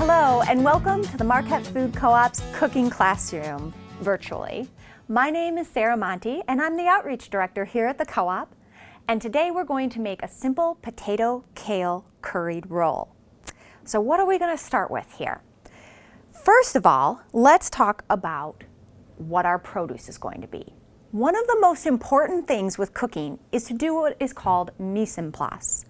Hello and welcome to the Marquette Food Co-op's cooking classroom virtually. My name is Sarah Monty and I'm the outreach director here at the co-op, and today we're going to make a simple potato kale curried roll. So what are we going to start with here? First of all, let's talk about what our produce is going to be. One of the most important things with cooking is to do what is called mise en place.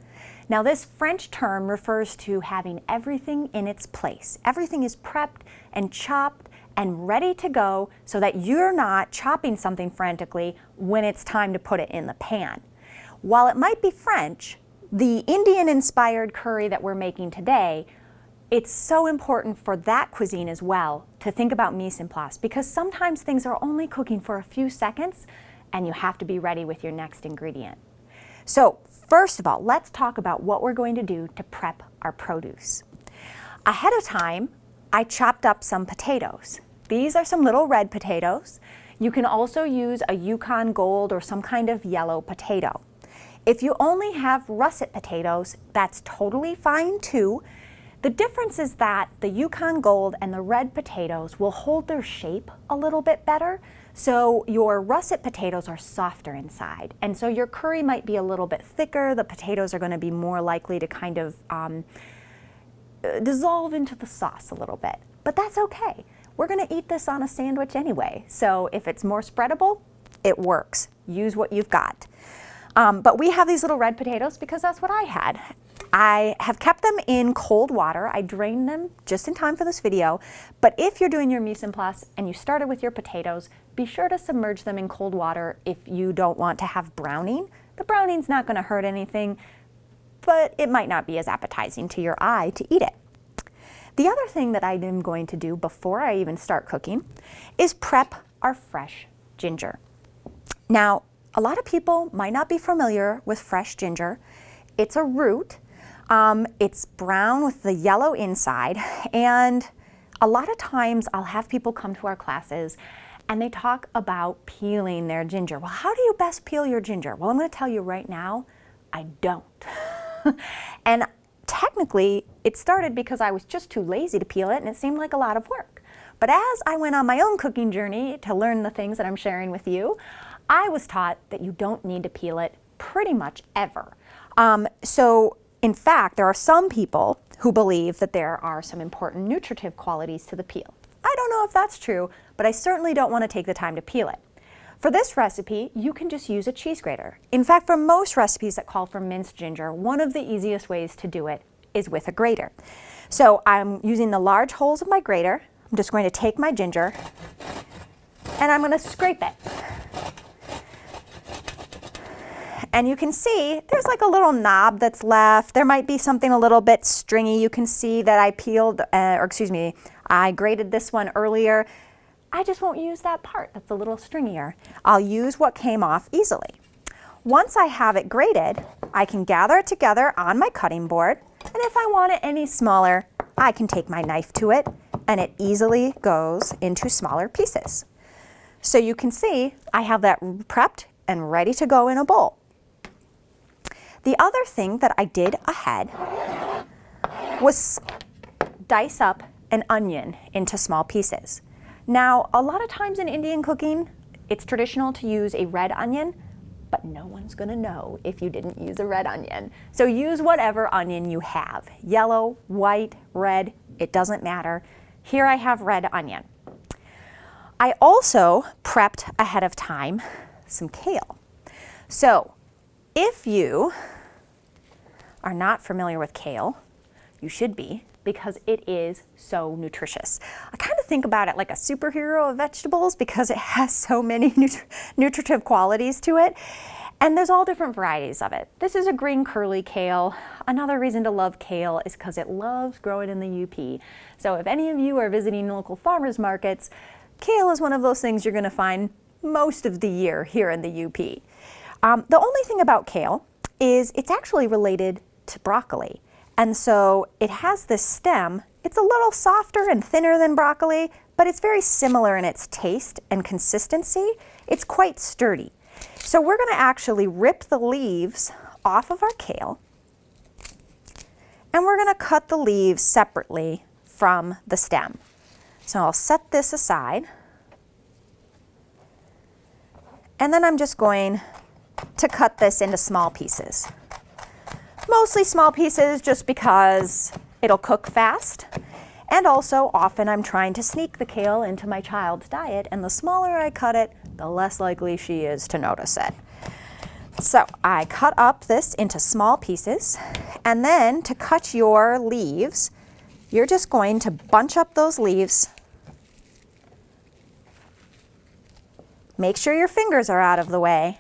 Now this French term refers to having everything in its place. Everything is prepped and chopped and ready to go so that you're not chopping something frantically when it's time to put it in the pan. While it might be French, the Indian-inspired curry that we're making today, it's so important for that cuisine as well to think about mise en place, because sometimes things are only cooking for a few seconds and you have to be ready with your next ingredient. So first of all, let's talk about what we're going to do to prep our produce. Ahead of time, I chopped up some potatoes. These are some little red potatoes. You can also use a Yukon Gold or some kind of yellow potato. If you only have russet potatoes, that's totally fine too. The difference is that the Yukon Gold and the red potatoes will hold their shape a little bit better, so your russet potatoes are softer inside, and so your curry might be a little bit thicker. The potatoes are going to be more likely to kind of dissolve into the sauce a little bit, but that's okay. We're going to eat this on a sandwich anyway, so if it's more spreadable, it works. Use what you've got. But we have these little red potatoes because that's what I had. I have kept them in cold water. I drained them just in time for this video. But if you're doing your mise en place and you started with your potatoes, be sure to submerge them in cold water if you don't want to have browning. The browning's not going to hurt anything, but it might not be as appetizing to your eye to eat it. The other thing that I am going to do before I even start cooking is prep our fresh ginger. Now, a lot of people might not be familiar with fresh ginger. It's a root. It's brown with the yellow inside, and a lot of times I'll have people come to our classes and they talk about peeling their ginger. Well, how do you best peel your ginger? Well, I'm going to tell you right now, I don't. And technically, it started because I was just too lazy to peel it and it seemed like a lot of work. But as I went on my own cooking journey to learn the things that I'm sharing with you, I was taught that you don't need to peel it pretty much ever. In fact, there are some people who believe that there are some important nutritive qualities to the peel. I don't know if that's true, but I certainly don't want to take the time to peel it. For this recipe, you can just use a cheese grater. In fact, for most recipes that call for minced ginger, one of the easiest ways to do it is with a grater. So I'm using the large holes of my grater. I'm just going to take my ginger and I'm going to scrape it. And you can see there's like a little knob that's left. There might be something a little bit stringy. You can see that I peeled, I grated this one earlier. I just won't use that part that's a little stringier. I'll use what came off easily. Once I have it grated, I can gather it together on my cutting board. And if I want it any smaller, I can take my knife to it and it easily goes into smaller pieces. So you can see I have that prepped and ready to go in a bowl. The other thing that I did ahead was dice up an onion into small pieces. Now, a lot of times in Indian cooking, it's traditional to use a red onion, but no one's going to know if you didn't use a red onion. So use whatever onion you have. Yellow, white, red, it doesn't matter. Here I have red onion. I also prepped ahead of time some kale. So if you are not familiar with kale, you should be, because it is so nutritious. I kind of think about it like a superhero of vegetables because it has so many nutritive qualities to it. And there's all different varieties of it. This is a green curly kale. Another reason to love kale is because it loves growing in the UP. So if any of you are visiting local farmers markets, kale is one of those things you're going to find most of the year here in the UP. The only thing about kale is it's actually related to broccoli. And so it has this stem. It's a little softer and thinner than broccoli, but it's very similar in its taste and consistency. It's quite sturdy. So we're going to actually rip the leaves off of our kale, and we're going to cut the leaves separately from the stem. So I'll set this aside. And then I'm just going to cut this into small pieces. Mostly small pieces just because it'll cook fast. And also, often I'm trying to sneak the kale into my child's diet, and the smaller I cut it, the less likely she is to notice it. So I cut up this into small pieces, and then to cut your leaves, you're just going to bunch up those leaves. Make sure your fingers are out of the way,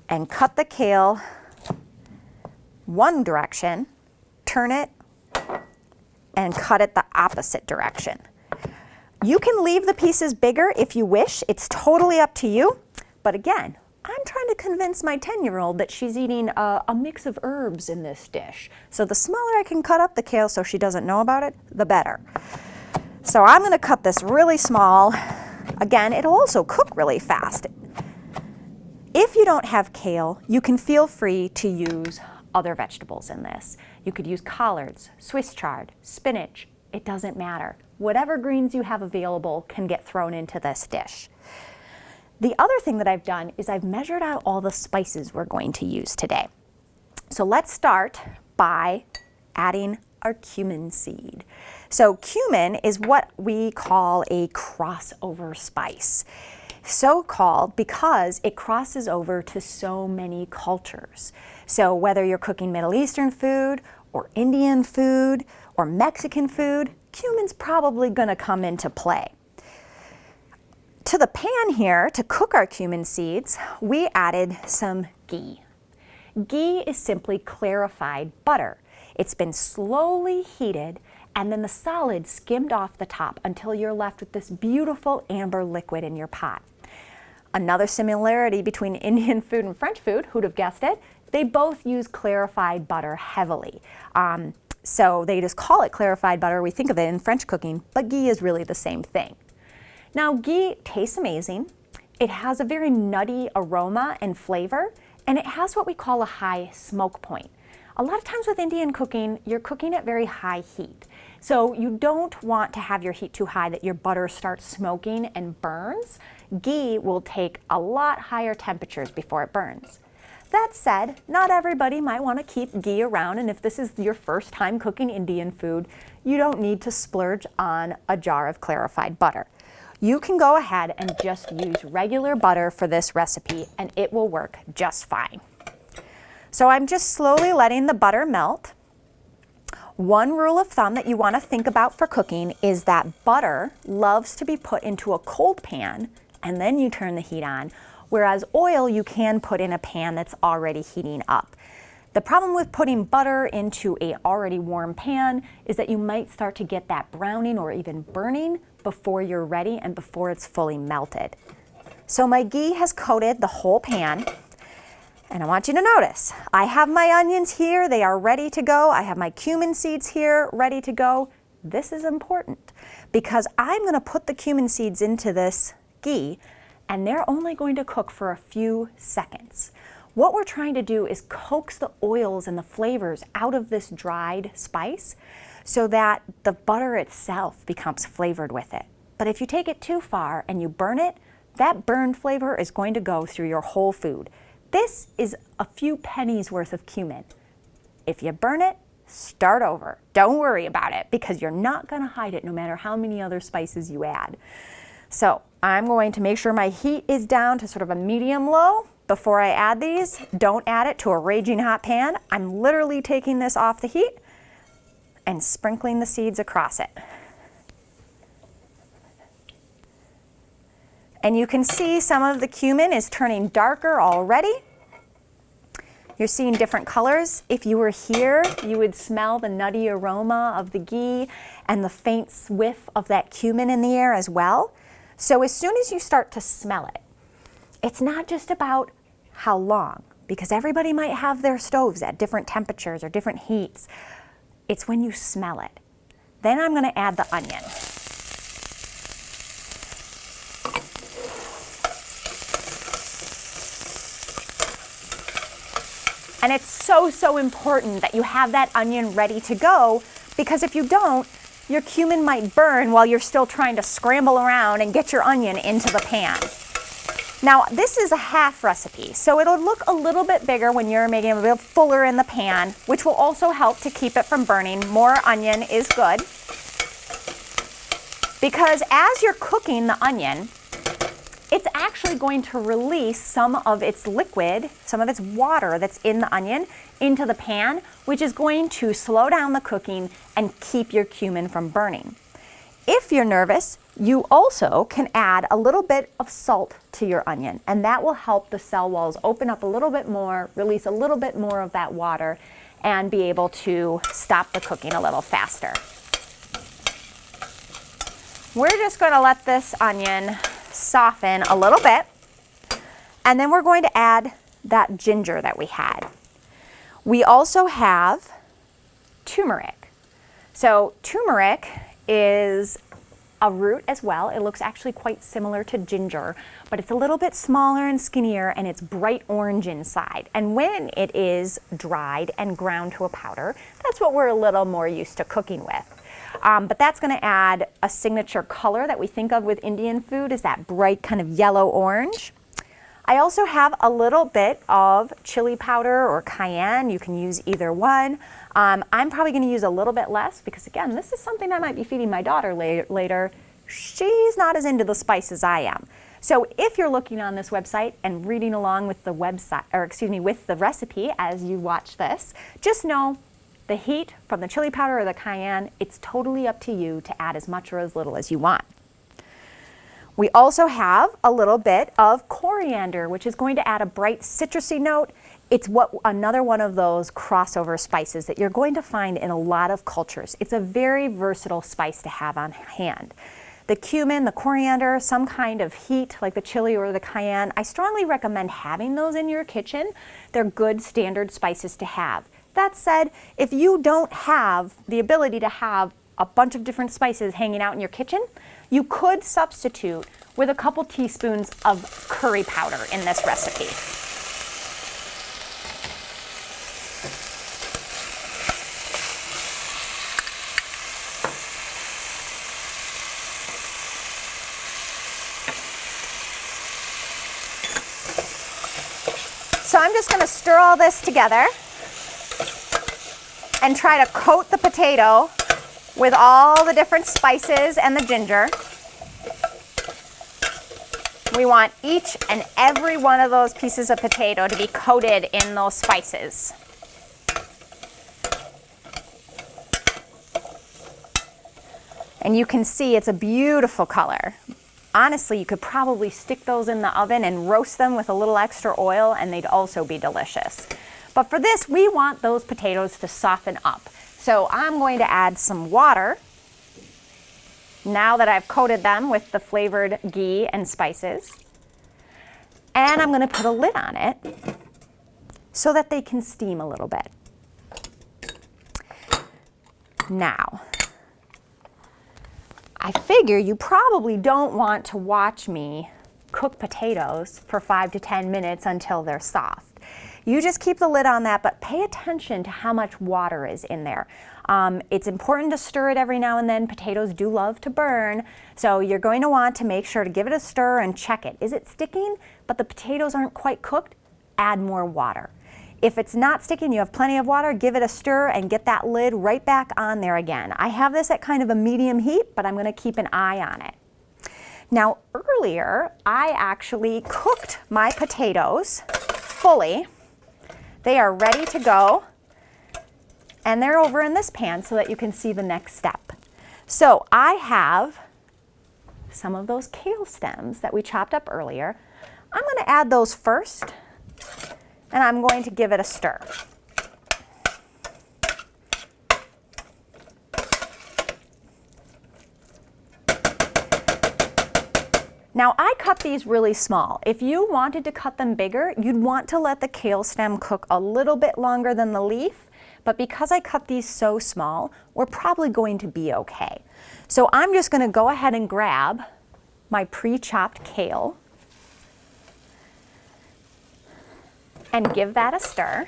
and cut the kale one direction, turn it, and cut it the opposite direction. You can leave the pieces bigger if you wish. It's totally up to you. But again, I'm trying to convince my 10-year-old that she's eating a mix of herbs in this dish. So the smaller I can cut up the kale so she doesn't know about it, the better. So I'm going to cut this really small. Again, it'll also cook really fast. If you don't have kale, you can feel free to use other vegetables in this. You could use collards, Swiss chard, spinach. It doesn't matter. Whatever greens you have available can get thrown into this dish. The other thing that I've done is I've measured out all the spices we're going to use today. So let's start by adding our cumin seed. So cumin is what we call a crossover spice. So called because it crosses over to so many cultures. So whether you're cooking Middle Eastern food or Indian food or Mexican food, cumin's probably going to come into play. To the pan here, to cook our cumin seeds, we added some ghee. Ghee is simply clarified butter. It's been slowly heated and then the solid skimmed off the top until you're left with this beautiful amber liquid in your pot. Another similarity between Indian food and French food, who'd have guessed it, they both use clarified butter heavily. So they just call it clarified butter. We think of it in French cooking, but ghee is really the same thing. Now, ghee tastes amazing. It has a very nutty aroma and flavor, and it has what we call a high smoke point. A lot of times with Indian cooking, you're cooking at very high heat. So you don't want to have your heat too high that your butter starts smoking and burns. Ghee will take a lot higher temperatures before it burns. That said, not everybody might want to keep ghee around, and if this is your first time cooking Indian food, you don't need to splurge on a jar of clarified butter. You can go ahead and just use regular butter for this recipe, and it will work just fine. So I'm just slowly letting the butter melt. One rule of thumb that you want to think about for cooking is that butter loves to be put into a cold pan, and then you turn the heat on, whereas oil you can put in a pan that's already heating up. The problem with putting butter into a already warm pan is that you might start to get that browning or even burning before you're ready and before it's fully melted. So my ghee has coated the whole pan, and I want you to notice, I have my onions here, they are ready to go. I have my cumin seeds here ready to go. This is important because I'm going to put the cumin seeds into this ghee, and they're only going to cook for a few seconds. What we're trying to do is coax the oils and the flavors out of this dried spice so that the butter itself becomes flavored with it. But if you take it too far and you burn it, that burned flavor is going to go through your whole food. This is a few pennies worth of cumin. If you burn it, start over. Don't worry about it because you're not going to hide it no matter how many other spices you add. So I'm going to make sure my heat is down to sort of a medium-low before I add these. Don't add it to a raging hot pan. I'm literally taking this off the heat and sprinkling the seeds across it. And you can see some of the cumin is turning darker already. You're seeing different colors. If you were here, you would smell the nutty aroma of the ghee and the faint whiff of that cumin in the air as well. So as soon as you start to smell it, it's not just about how long, because everybody might have their stoves at different temperatures or different heats. It's when you smell it. Then I'm going to add the onion. And it's so important that you have that onion ready to go because if you don't, your cumin might burn while you're still trying to scramble around and get your onion into the pan. Now, this is a half recipe, so it'll look a little bit bigger when you're making it a bit fuller in the pan, which will also help to keep it from burning. More onion is good, because as you're cooking the onion, it's actually going to release some of its liquid, some of its water that's in the onion into the pan, which is going to slow down the cooking and keep your cumin from burning. If you're nervous, you also can add a little bit of salt to your onion, and that will help the cell walls open up a little bit more, release a little bit more of that water, and be able to stop the cooking a little faster. We're just going to let this onion soften a little bit, and then we're going to add that ginger that we had. We also have turmeric. So turmeric is a root as well. It looks actually quite similar to ginger, but it's a little bit smaller and skinnier, and it's bright orange inside. And when it is dried and ground to a powder, that's what we're a little more used to cooking with. But that's going to add a signature color that we think of with Indian food, is that bright kind of yellow orange. I also have a little bit of chili powder or cayenne. You can use either one. I'm probably going to use a little bit less because, again, this is something I might be feeding my daughter later. She's not as into the spice as I am. So if you're looking on this website and reading along with the website, or excuse me, with the recipe as you watch this, just know the heat from the chili powder or the cayenne, it's totally up to you to add as much or as little as you want. We also have a little bit of coriander, which is going to add a bright citrusy note. It's another one of those crossover spices that you're going to find in a lot of cultures. It's a very versatile spice to have on hand. The cumin, the coriander, some kind of heat like the chili or the cayenne, I strongly recommend having those in your kitchen. They're good standard spices to have. That said, if you don't have the ability to have a bunch of different spices hanging out in your kitchen, you could substitute with a couple teaspoons of curry powder in this recipe. So I'm just going to stir all this together and try to coat the potato with all the different spices and the ginger. We want each and every one of those pieces of potato to be coated in those spices. And you can see it's a beautiful color. Honestly, you could probably stick those in the oven and roast them with a little extra oil, and they'd also be delicious. But for this, we want those potatoes to soften up. So I'm going to add some water now that I've coated them with the flavored ghee and spices. And I'm going to put a lid on it so that they can steam a little bit. Now, I figure you probably don't want to watch me cook potatoes for 5 to 10 minutes until they're soft. You just keep the lid on that, but pay attention to how much water is in there. It's important to stir it every now and then. Potatoes do love to burn, so you're going to want to make sure to give it a stir and check it. Is it sticking, but the potatoes aren't quite cooked? Add more water. If it's not sticking, you have plenty of water, give it a stir and get that lid right back on there again. I have this at kind of a medium heat, but I'm going to keep an eye on it. Now, earlier, I actually cooked my potatoes fully. They are ready to go, and they're over in this pan so that you can see the next step. So I have some of those kale stems that we chopped up earlier. I'm going to add those first, and I'm going to give it a stir. Now I cut these really small. If you wanted to cut them bigger, you'd want to let the kale stem cook a little bit longer than the leaf, but because I cut these so small, we're probably going to be okay. So I'm just going to go ahead and grab my pre-chopped kale and give that a stir.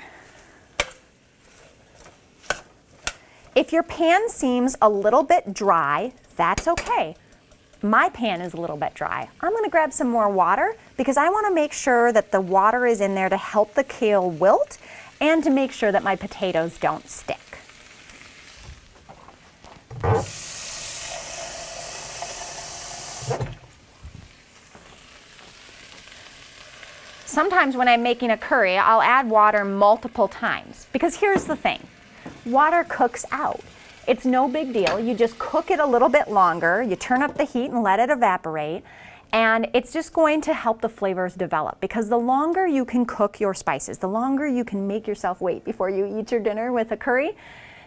If your pan seems a little bit dry, that's okay. My pan is a little bit dry. I'm gonna grab some more water because I wanna make sure that the water is in there to help the kale wilt and to make sure that my potatoes don't stick. Sometimes when I'm making a curry, I'll add water multiple times because here's the thing, water cooks out. It's no big deal. You just cook it a little bit longer, you turn up the heat and let it evaporate, and it's just going to help the flavors develop because the longer you can cook your spices, the longer you can make yourself wait before you eat your dinner with a curry,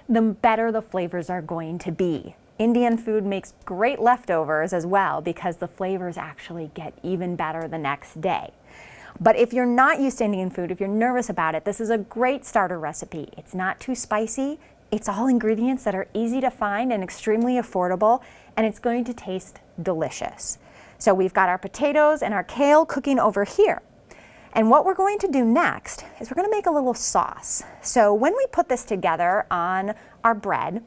the better the flavors are going to be. Indian food makes great leftovers as well because the flavors actually get even better the next day. But if you're not used to Indian food, if you're nervous about it, this is a great starter recipe. It's not too spicy. It's all ingredients that are easy to find and extremely affordable, and it's going to taste delicious. So we've got our potatoes and our kale cooking over here. And what we're going to do next is we're going to make a little sauce. So when we put this together on our bread,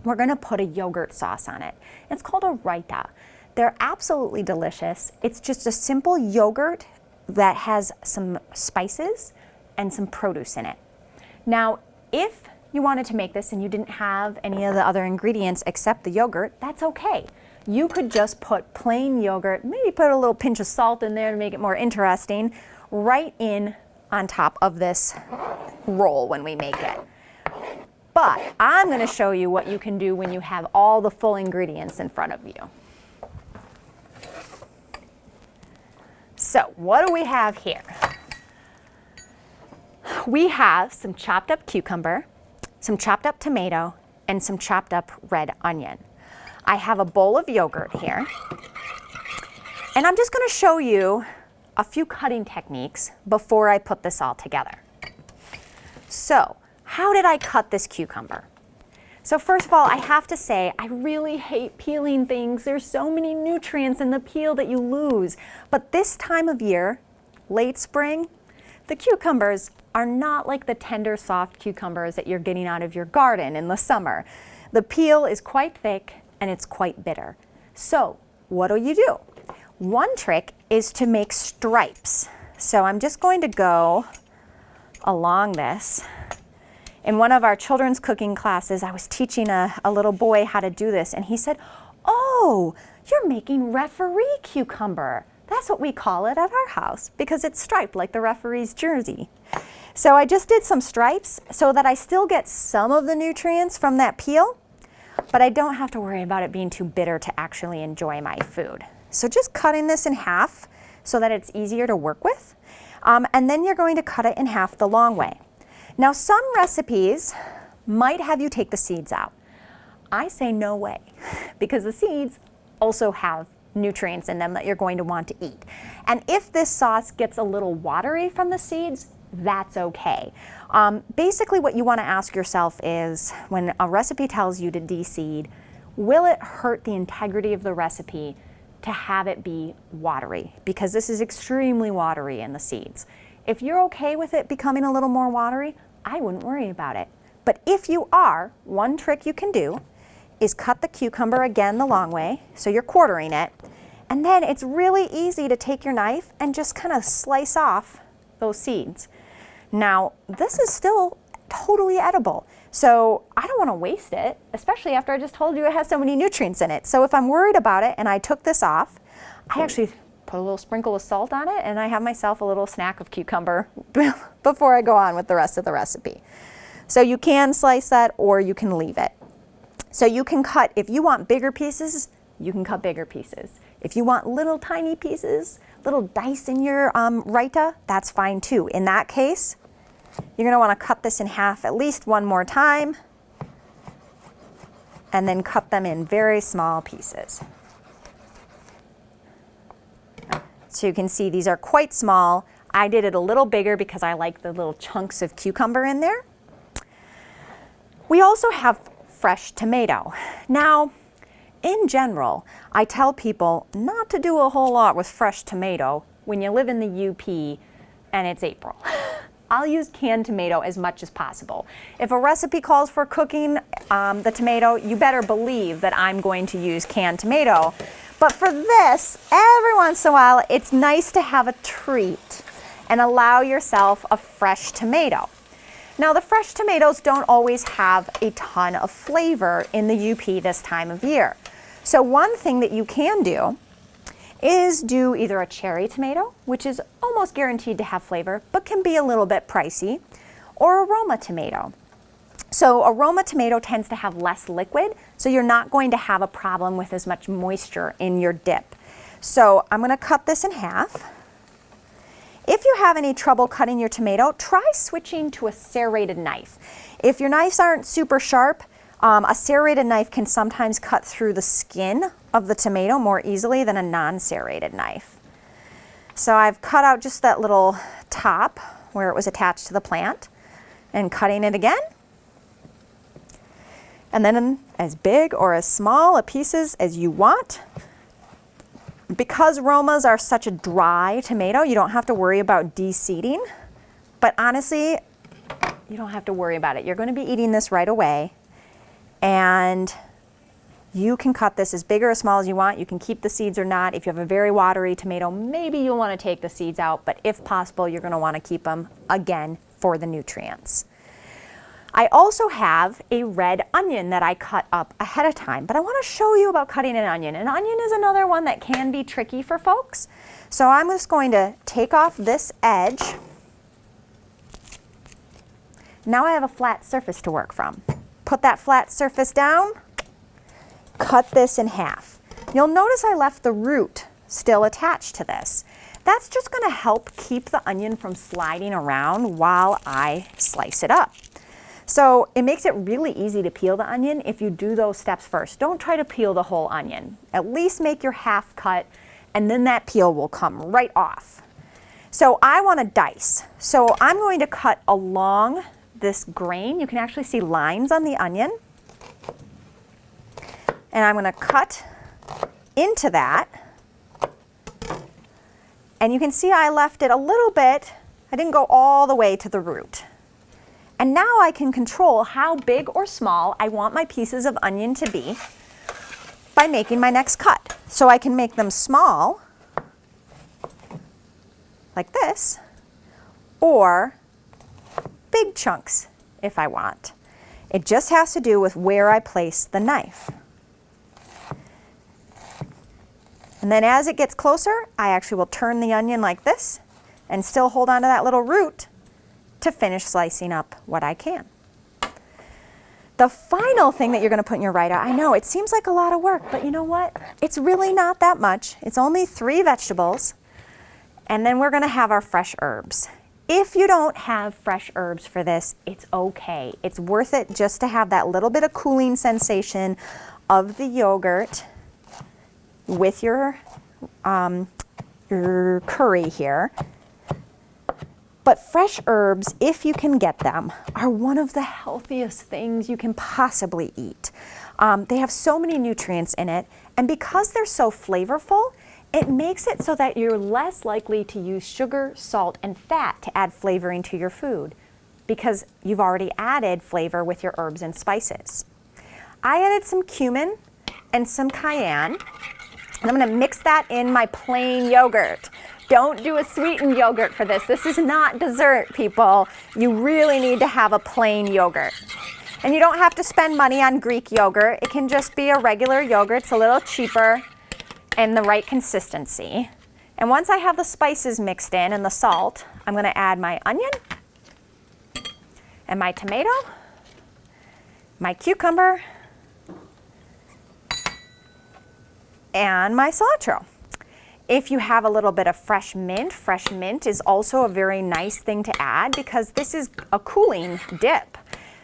we're going to put a yogurt sauce on it. It's called a raita. They're absolutely delicious. It's just a simple yogurt that has some spices and some produce in it. Now, if you wanted to make this and you didn't have any of the other ingredients except the yogurt, that's okay. You could just put plain yogurt, maybe put a little pinch of salt in there to make it more interesting, right in on top of this roll when we make it. But I'm going to show you what you can do when you have all the full ingredients in front of you. So what do we have here? We have some chopped up cucumber, some chopped up tomato, and some chopped up red onion. I have a bowl of yogurt here, and I'm just going to show you a few cutting techniques before I put this all together. So, how did I cut this cucumber? So first of all, I have to say, I really hate peeling things. There's so many nutrients in the peel that you lose. But this time of year, late spring, the cucumbers are not like the tender, soft cucumbers that you're getting out of your garden in the summer. The peel is quite thick and it's quite bitter. So what do? One trick is to make stripes. So I'm just going to go along this. In one of our children's cooking classes, I was teaching a little boy how to do this, and he said, "Oh, you're making referee cucumber." That's what we call it at our house because it's striped like the referee's jersey. So I just did some stripes so that I still get some of the nutrients from that peel, but I don't have to worry about it being too bitter to actually enjoy my food. So just cutting this in half so that it's easier to work with, and then you're going to cut it in half the long way. Now, some recipes might have you take the seeds out. I say no way, because the seeds also have nutrients in them that you're going to want to eat. And if this sauce gets a little watery from the seeds, that's okay. Basically, what you want to ask yourself is, when a recipe tells you to de-seed, will it hurt the integrity of the recipe to have it be watery? Because this is extremely watery in the seeds. If you're okay with it becoming a little more watery, I wouldn't worry about it. But if you are, one trick you can do is cut the cucumber again the long way, so you're quartering it, and then it's really easy to take your knife and just kind of slice off those seeds. Now, this is still totally edible, so I don't want to waste it, especially after I just told you it has so many nutrients in it. So if I'm worried about it and I took this off, I actually put a little sprinkle of salt on it, and I have myself a little snack of cucumber before I go on with the rest of the recipe. So you can slice that or you can leave it. So you can cut, if you want bigger pieces, you can cut bigger pieces. If you want little tiny pieces, little dice in your raita, that's fine too. In that case, you're gonna wanna cut this in half at least one more time, and then cut them in very small pieces. So you can see these are quite small. I did it a little bigger because I like the little chunks of cucumber in there. We also have fresh tomato. Now, in general, I tell people not to do a whole lot with fresh tomato when you live in the UP and it's April. I'll use canned tomato as much as possible. If a recipe calls for cooking the tomato, you better believe that I'm going to use canned tomato. But for this, every once in a while, it's nice to have a treat and allow yourself a fresh tomato. Now, the fresh tomatoes don't always have a ton of flavor in the UP this time of year. So one thing that you can do is do either a cherry tomato, which is almost guaranteed to have flavor, but can be a little bit pricey, or a Roma tomato. So a Roma tomato tends to have less liquid, so you're not going to have a problem with as much moisture in your dip. So I'm gonna cut this in half. If you have any trouble cutting your tomato, try switching to a serrated knife. If your knives aren't super sharp, a serrated knife can sometimes cut through the skin of the tomato more easily than a non-serrated knife. So I've cut out just that little top where it was attached to the plant and cutting it again. And then as big or as small a pieces as you want. Because Romas are such a dry tomato, you don't have to worry about de-seeding. But honestly, you don't have to worry about it. You're going to be eating this right away. And you can cut this as big or as small as you want. You can keep the seeds or not. If you have a very watery tomato, maybe you'll want to take the seeds out. But if possible, you're going to want to keep them, again, for the nutrients. I also have a red onion that I cut up ahead of time, but I want to show you about cutting an onion. An onion is another one that can be tricky for folks. So I'm just going to take off this edge. Now I have a flat surface to work from. Put that flat surface down, cut this in half. You'll notice I left the root still attached to this. That's just going to help keep the onion from sliding around while I slice it up. So it makes it really easy to peel the onion if you do those steps first. Don't try to peel the whole onion. At least make your half cut and then that peel will come right off. So I want to dice. So I'm going to cut along this grain. You can actually see lines on the onion. And I'm going to cut into that. And you can see I left it a little bit. I didn't go all the way to the root. And now I can control how big or small I want my pieces of onion to be by making my next cut. So I can make them small, like this, or big chunks if I want. It just has to do with where I place the knife. And then as it gets closer, I actually will turn the onion like this and still hold on to that little root to finish slicing up what I can. The final thing that you're going to put in your write-out, I know it seems like a lot of work, but you know what? It's really not that much. It's only 3 vegetables, and then we're going to have our fresh herbs. If you don't have fresh herbs for this, it's okay. It's worth it just to have that little bit of cooling sensation of the yogurt with your curry here. But fresh herbs, if you can get them, are one of the healthiest things you can possibly eat. They have so many nutrients in it, and because they're so flavorful, it makes it so that you're less likely to use sugar, salt, and fat to add flavoring to your food, because you've already added flavor with your herbs and spices. I added some cumin and some cayenne, and I'm gonna mix that in my plain yogurt. Don't do a sweetened yogurt for this. This is not dessert, people. You really need to have a plain yogurt. And you don't have to spend money on Greek yogurt. It can just be a regular yogurt. It's a little cheaper and the right consistency. And once I have the spices mixed in and the salt, I'm gonna add my onion and my tomato, my cucumber, and my cilantro. If you have a little bit of fresh mint is also a very nice thing to add because this is a cooling dip.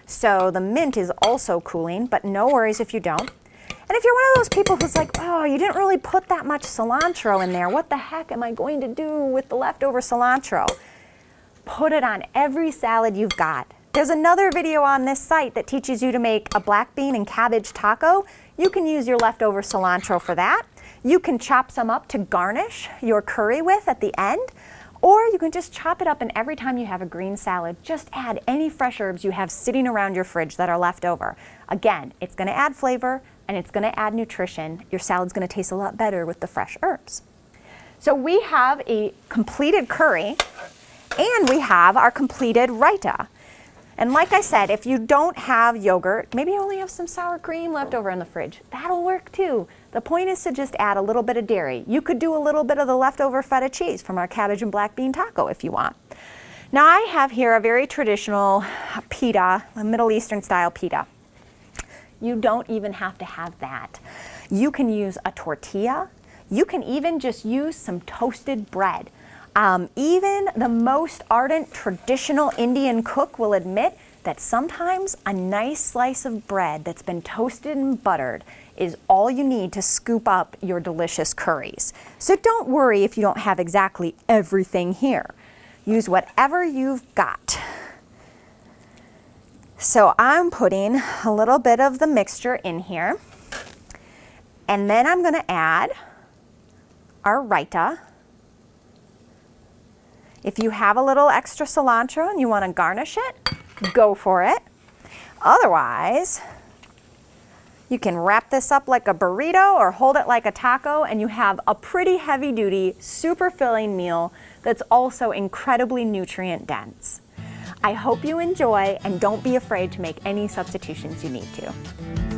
So the mint is also cooling, but no worries if you don't. And if you're one of those people who's like, oh, you didn't really put that much cilantro in there, what the heck am I going to do with the leftover cilantro? Put it on every salad you've got. There's another video on this site that teaches you to make a black bean and cabbage taco. You can use your leftover cilantro for that. You can chop some up to garnish your curry with at the end, Or you can just chop it up, and every time you have a green salad, just add any fresh herbs you have sitting around your fridge that are left over. Again, it's going to add flavor and it's going to add nutrition. Your salad's going to taste a lot better with the fresh herbs. So we have a completed curry and we have our completed raita. And like I said, if you don't have yogurt, maybe you only have some sour cream left over in the fridge. That'll work too. The point is to just add a little bit of dairy. You could do a little bit of the leftover feta cheese from our cabbage and black bean taco if you want. Now I have here a very traditional pita, a Middle Eastern style pita. You don't even have to have that. You can use a tortilla. You can even just use some toasted bread. Even the most ardent traditional Indian cook will admit that sometimes a nice slice of bread that's been toasted and buttered is all you need to scoop up your delicious curries. So don't worry if you don't have exactly everything here. Use whatever you've got. So I'm putting a little bit of the mixture in here, and then I'm going to add our raita. If you have a little extra cilantro and you want to garnish it, go for it. Otherwise, you can wrap this up like a burrito or hold it like a taco, and you have a pretty heavy-duty, super filling meal that's also incredibly nutrient dense. I hope you enjoy, and don't be afraid to make any substitutions you need to.